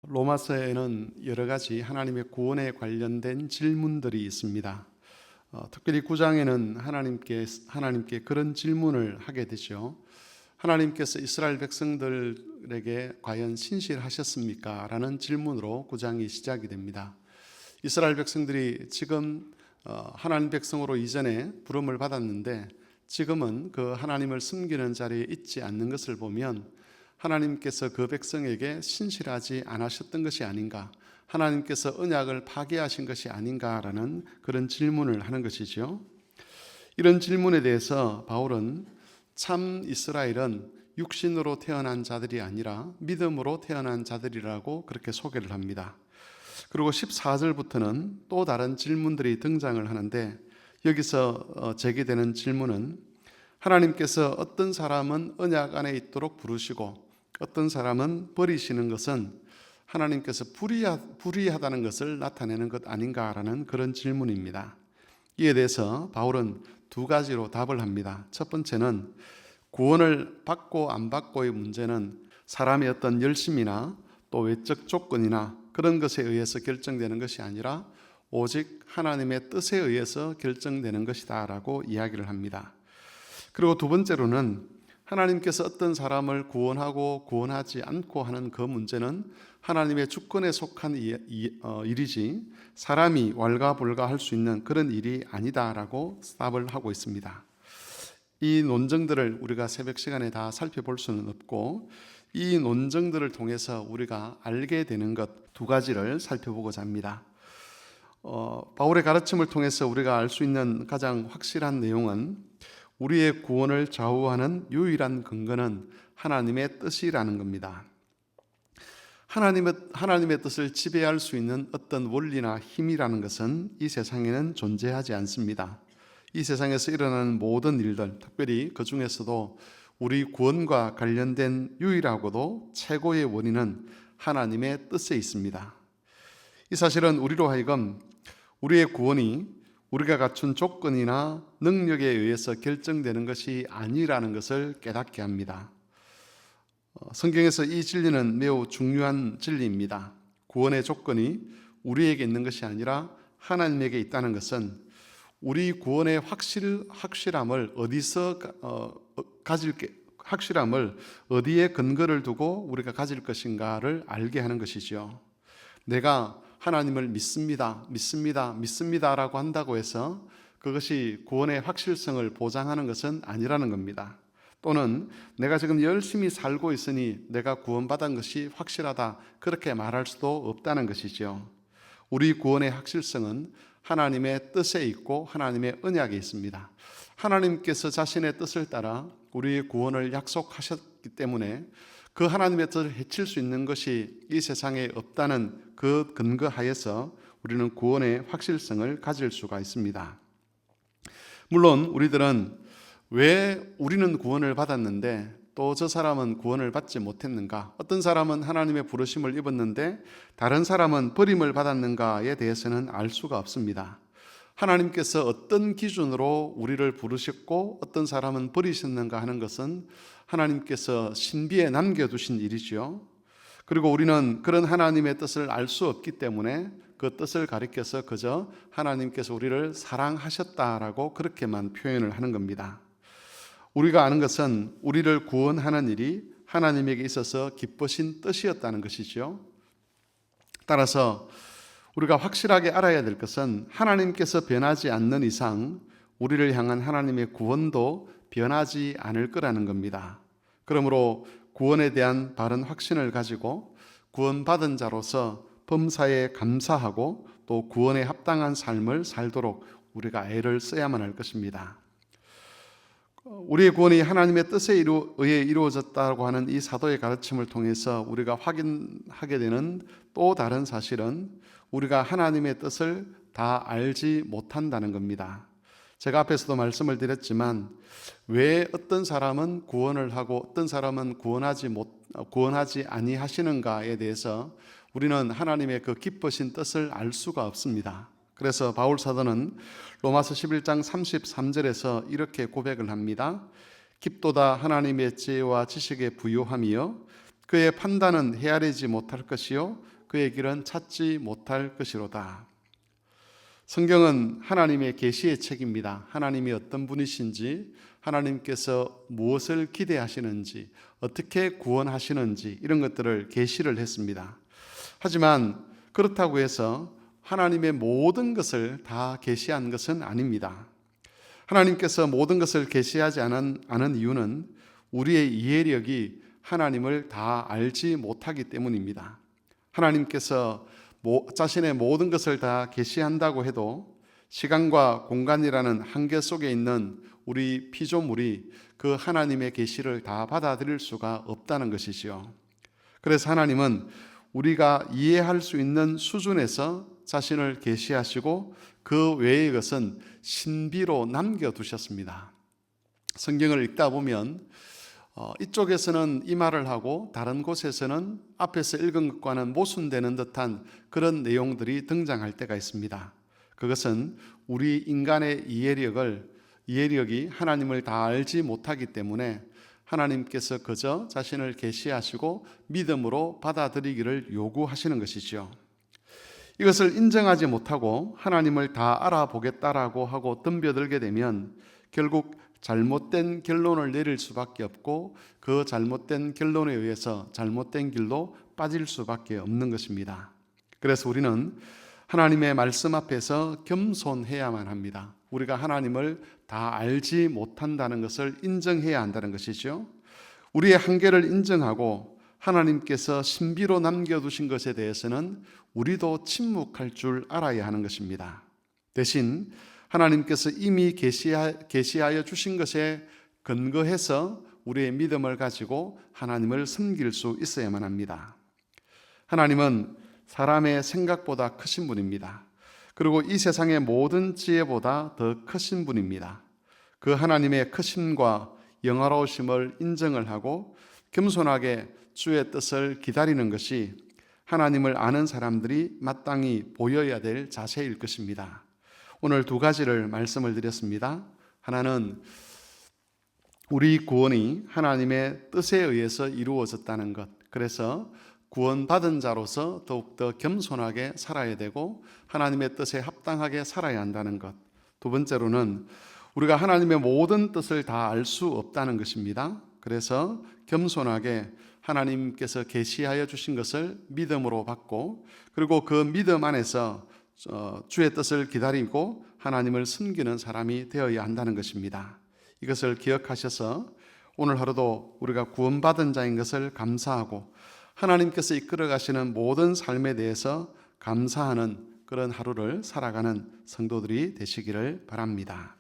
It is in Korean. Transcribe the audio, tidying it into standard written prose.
로마서에는 여러 가지 하나님의 구원에 관련된 질문들이 있습니다. 특별히 9장에는 하나님께 그런 질문을 하게 되죠. 하나님께서 이스라엘 백성들에게 과연 신실하셨습니까? 라는 질문으로 9장이 시작이 됩니다. 이스라엘 백성들이 지금 하나님 백성으로 이전에 부름을 받았는데 지금은 그 하나님을 섬기는 자리에 있지 않는 것을 보면 하나님께서 그 백성에게 신실하지 않으셨던 것이 아닌가, 하나님께서 언약을 파괴하신 것이 아닌가라는 그런 질문을 하는 것이죠. 이런 질문에 대해서 바울은 참 이스라엘은 육신으로 태어난 자들이 아니라 믿음으로 태어난 자들이라고 그렇게 소개를 합니다. 그리고 14절부터는 또 다른 질문들이 등장을 하는데, 여기서 제기되는 질문은 하나님께서 어떤 사람은 언약 안에 있도록 부르시고 어떤 사람은 버리시는 것은 하나님께서 불의하다는 것을 나타내는 것 아닌가라는 그런 질문입니다. 이에 대해서 바울은 두 가지로 답을 합니다. 첫 번째는 구원을 받고 안 받고의 문제는 사람의 어떤 열심이나 또 외적 조건이나 그런 것에 의해서 결정되는 것이 아니라 오직 하나님의 뜻에 의해서 결정되는 것이다 라고 이야기를 합니다. 그리고 두 번째로는 하나님께서 어떤 사람을 구원하고 구원하지 않고 하는 그 문제는 하나님의 주권에 속한 일이지 사람이 왈가불가할 수 있는 그런 일이 아니다라고 답을 하고 있습니다. 이 논증들을 우리가 새벽 시간에 다 살펴볼 수는 없고, 이 논증들을 통해서 우리가 알게 되는 것 두 가지를 살펴보고자 합니다. 바울의 가르침을 통해서 우리가 알 수 있는 가장 확실한 내용은 우리의 구원을 좌우하는 유일한 근거는 하나님의 뜻이라는 겁니다. 하나님의 뜻을 지배할 수 있는 어떤 원리나 힘이라는 것은 이 세상에는 존재하지 않습니다. 이 세상에서 일어나는 모든 일들, 특별히 그 중에서도 우리 구원과 관련된 유일하고도 최고의 원인은 하나님의 뜻에 있습니다. 이 사실은 우리로 하여금 우리의 구원이 우리가 갖춘 조건이나 능력에 의해서 결정되는 것이 아니라는 것을 깨닫게 합니다. 성경에서 이 진리는 매우 중요한 진리입니다. 구원의 조건이 우리에게 있는 것이 아니라 하나님에게 있다는 것은 우리 구원의 확실함을 어디에 근거를 두고 우리가 가질 것인가를 알게 하는 것이죠. 내가 하나님을 믿습니다라고 한다고 해서 그것이 구원의 확실성을 보장하는 것은 아니라는 겁니다. 또는 내가 지금 열심히 살고 있으니 내가 구원받은 것이 확실하다, 그렇게 말할 수도 없다는 것이죠. 우리 구원의 확실성은 하나님의 뜻에 있고 하나님의 언약에 있습니다. 하나님께서 자신의 뜻을 따라 우리의 구원을 약속하셨기 때문에 그 하나님의 뜻을 해칠 수 있는 것이 이 세상에 없다는 그 근거 하에서 우리는 구원의 확실성을 가질 수가 있습니다. 물론 우리들은 왜 우리는 구원을 받았는데 또 저 사람은 구원을 받지 못했는가, 어떤 사람은 하나님의 부르심을 입었는데 다른 사람은 버림을 받았는가에 대해서는 알 수가 없습니다. 하나님께서 어떤 기준으로 우리를 부르셨고 어떤 사람은 버리셨는가 하는 것은 하나님께서 신비에 남겨두신 일이죠. 그리고 우리는 그런 하나님의 뜻을 알 수 없기 때문에 그 뜻을 가리켜서 그저 하나님께서 우리를 사랑하셨다라고 그렇게만 표현을 하는 겁니다. 우리가 아는 것은 우리를 구원하는 일이 하나님에게 있어서 기쁘신 뜻이었다는 것이죠. 따라서 우리가 확실하게 알아야 될 것은 하나님께서 변하지 않는 이상 우리를 향한 하나님의 구원도 변하지 않을 거라는 겁니다. 그러므로 구원에 대한 바른 확신을 가지고 구원받은 자로서 범사에 감사하고 또 구원에 합당한 삶을 살도록 우리가 애를 써야만 할 것입니다. 우리의 구원이 하나님의 뜻에 의해 이루어졌다고 하는 이 사도의 가르침을 통해서 우리가 확인하게 되는 또 다른 사실은 우리가 하나님의 뜻을 다 알지 못한다는 겁니다. 제가 앞에서도 말씀을 드렸지만 왜 어떤 사람은 구원을 하고 어떤 사람은 구원하지 아니하시는가에 대해서 우리는 하나님의 그 기쁘신 뜻을 알 수가 없습니다. 그래서 바울 사도는 로마서 11장 33절에서 이렇게 고백을 합니다. 깊도다 하나님의 지혜와 지식에 부요함이여 그의 판단은 헤아리지 못할 것이요 그의 길은 찾지 못할 것이로다. 성경은 하나님의 계시의 책입니다. 하나님이 어떤 분이신지, 하나님께서 무엇을 기대하시는지, 어떻게 구원하시는지 이런 것들을 계시를 했습니다. 하지만 그렇다고 해서 하나님의 모든 것을 다 계시한 것은 아닙니다. 하나님께서 모든 것을 계시하지 않은 이유는 우리의 이해력이 하나님을 다 알지 못하기 때문입니다. 하나님께서 자신의 모든 것을 다 계시한다고 해도 시간과 공간이라는 한계 속에 있는 우리 피조물이 그 하나님의 계시를 다 받아들일 수가 없다는 것이지요. 그래서 하나님은 우리가 이해할 수 있는 수준에서 자신을 계시하시고 그 외의 것은 신비로 남겨두셨습니다. 성경을 읽다 보면 이쪽에서는 이 말을 하고 다른 곳에서는 앞에서 읽은 것과는 모순되는 듯한 그런 내용들이 등장할 때가 있습니다. 그것은 우리 인간의 이해력이 하나님을 다 알지 못하기 때문에 하나님께서 그저 자신을 계시하시고 믿음으로 받아들이기를 요구하시는 것이죠. 이것을 인정하지 못하고 하나님을 다 알아보겠다라고 하고 덤벼들게 되면 결국 잘못된 결론을 내릴 수밖에 없고 그 잘못된 결론에 의해서 잘못된 길로 빠질 수밖에 없는 것입니다. 그래서 우리는 하나님의 말씀 앞에서 겸손해야만 합니다. 우리가 하나님을 다 알지 못한다는 것을 인정해야 한다는 것이죠. 우리의 한계를 인정하고 하나님께서 신비로 남겨두신 것에 대해서는 우리도 침묵할 줄 알아야 하는 것입니다. 대신 하나님께서 이미 계시하여 주신 것에 근거해서 우리의 믿음을 가지고 하나님을 섬길 수 있어야만 합니다. 하나님은 사람의 생각보다 크신 분입니다. 그리고 이 세상의 모든 지혜보다 더 크신 분입니다. 그 하나님의 크심과 영화로우심을 인정을 하고 겸손하게 주의 뜻을 기다리는 것이 하나님을 아는 사람들이 마땅히 보여야 될 자세일 것입니다. 오늘 두 가지를 말씀을 드렸습니다. 하나는 우리 구원이 하나님의 뜻에 의해서 이루어졌다는 것. 그래서 구원받은 자로서 더욱더 겸손하게 살아야 되고 하나님의 뜻에 합당하게 살아야 한다는 것. 두 번째로는 우리가 하나님의 모든 뜻을 다 알 수 없다는 것입니다. 그래서 겸손하게 하나님께서 계시하여 주신 것을 믿음으로 받고 그리고 그 믿음 안에서 주의 뜻을 기다리고 하나님을 섬기는 사람이 되어야 한다는 것입니다. 이것을 기억하셔서 오늘 하루도 우리가 구원받은 자인 것을 감사하고 하나님께서 이끌어 가시는 모든 삶에 대해서 감사하는 그런 하루를 살아가는 성도들이 되시기를 바랍니다.